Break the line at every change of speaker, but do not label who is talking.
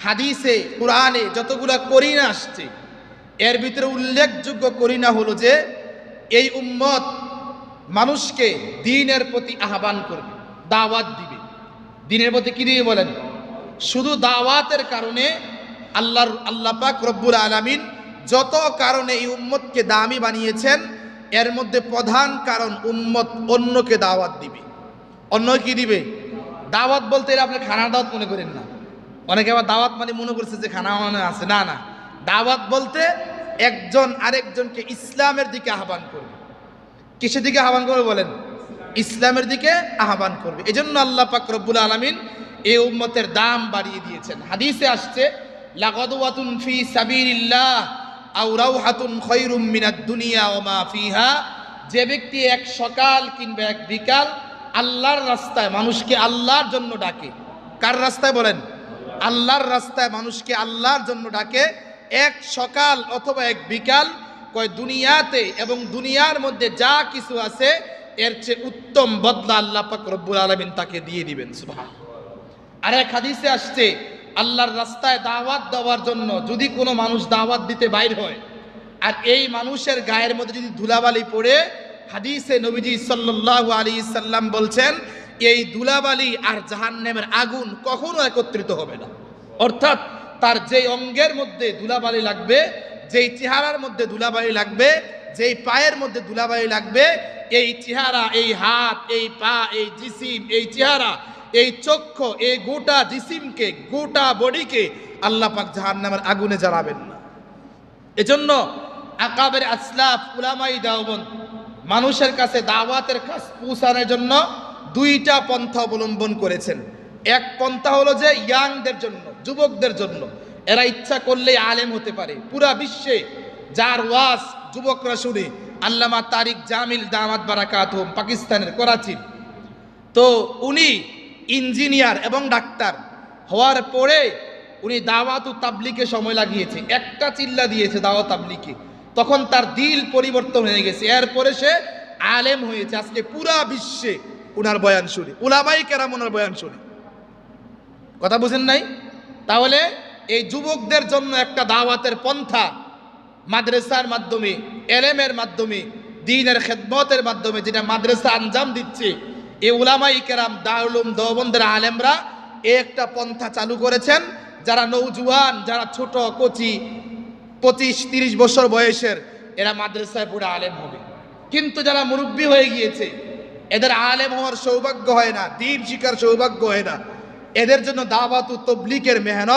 হাদিসে কোরআনে যতগুলা করিনা আসছে এর ভিতরে উল্লেখযোগ্য করিনা হলো যে এই উম্মত মানুষকে দ্বীনের প্রতি আহ্বান করবে, দাওয়াত দিবে। দ্বীনের প্রতি কি দিবে বলেন? শুধু দাওয়াতের কারণে আল্লাহ পাক রব্বুল আলামিন যত কারণে এই উম্মতকে দামি বানিয়েছেন এর মধ্যে প্রধান কারণ উম্মত অন্যকে দাওয়াত দিবে। অন্য কি দিবে? দাওয়াত বলতে এরা আপনি খানার দাওয়াত মনে করেন না। অনেকে আবার দাওয়াত মানে মনে করছে যে খানা মানে আছে, না না। দাওয়াত বলতে একজন আরেকজনকে ইসলামের দিকে আহ্বান করবে। কিসের দিকে আহ্বান করবে বলেন? ইসলামের দিকে আহ্বান করবে। এজন্য আল্লাহ পাক রব্বুল আলামিন এই উম্মতের দাম বাড়িয়ে দিয়েছেন। হাদিসে আসছে লাগাদওয়াতুন ফি সাবিলিল্লাহ আও রাওহাতুন খায়রুম মিনাদ দুনিয়া ওয়া মা ফিহা। যে ব্যক্তি এক সকাল কিংবা এক বিকাল আল্লাহর রাস্তায় মানুষকে আল্লাহর জন্য ডাকে। কার রাস্তায় বলেন? আল্লাহর রাস্তায় মানুষকে আল্লাহর জন্য ডাকে। এক সকাল অথবা এক বিকাল, কয় দুনিয়াতে এবং দুনিয়ার মধ্যে যা কিছু আছে এর চেয়ে উত্তম বদলা আল্লাহ পাক রব্বুল আলামিন তাকে দিয়ে দিবেন। সুবহানাল্লাহ। আর এক হাদিসে আসছে আল্লাহর রাস্তায় দাওয়াত দেওয়ার জন্য যদি কোনো মানুষ দাওয়াত দিতে বাইর হয় আর এই মানুষের গায়ের মধ্যে যদি ধুলাবালি পড়ে, হাদিসে নবীজি সাল্লাল্লাহু আলাইহি সাল্লাম বলছেন এই ধুলাবালি আর জাহান্নামের আগুন কখনো একত্রিত হবে না। অর্থাৎ তার যেই অঙ্গের মধ্যে ধুলাবালি লাগবে, যেই চেহারার মধ্যে ধুলাবালি লাগবে, যেই পায়ের মধ্যে ধুলাবালি লাগবে, এই চেহারা, এই হাত, এই পা, এই জিসিম, এই চেহারা, এই চক্ষু, এই গোটা জিসিমকে, গোটা বডিকে আল্লাহ পাক জাহান্নামের আগুনে জ্বালাবেন না। এজন্য আকাবের আসলাফ উলামাই দেওবন্দ মানুষের কাছে দাওয়াতের কাজ পৌঁছানোর জন্য দুইটা পন্থা অবলম্বন করেছেন। এক পন্থা হলো যে ইয়াংদের জন্য, যুবকদের জন্য। এরা ইচ্ছা করলেই আলেম হতে পারে। পুরা বিশ্বে যার ওয়াজ যুবকরা শুনে, আল্লামা তারিক জামিল দামাত বারাকাতুহুম পাকিস্তানের করাচির, তো উনি ইঞ্জিনিয়ার এবং ডাক্তার হওয়ার পরে উনি দাওয়াত ও তাবলীগে সময় লাগিয়েছে। একটা চিল্লা দিয়েছে দাওয়াত তাবলীগে, তখন তার দিল পরিবর্তন হয়ে গেছে। এরপরে সে আলেম হয়েছে। আজকে পুরা বিশ্বে উনার বয়ান শুনি, উলামায়ে কেরাম ওনার বয়ান শুনি। কথা বুঝেন নাই? তাহলে এই যুবকদের জন্য একটা দাওয়াতের পন্থা মাদ্রাসার মাধ্যমে, এলেমের মাধ্যমে, দ্বীনের খেদমতের মাধ্যমে যেটা মাদ্রাসা আঞ্জাম দিচ্ছে, এই উলামায়ে কেরাম দারুল উলুম দেওবন্দের আলেমরা একটা পন্থা চালু করেছেন। যারা নৌজওয়ান, যারা ছোট কচি 25-30 বছর বয়সের, এরা মাদ্রাসায় পড়ে আলেম হবে। কিন্তু যারা মুরব্বী হয়ে গিয়েছে এদের আলেম হওয়ার সৌভাগ্য হয় না, দ্বীন শিখার সৌভাগ্য হয় না। এদের জন্য দাওয়াত ও তাবলীগের মেহনত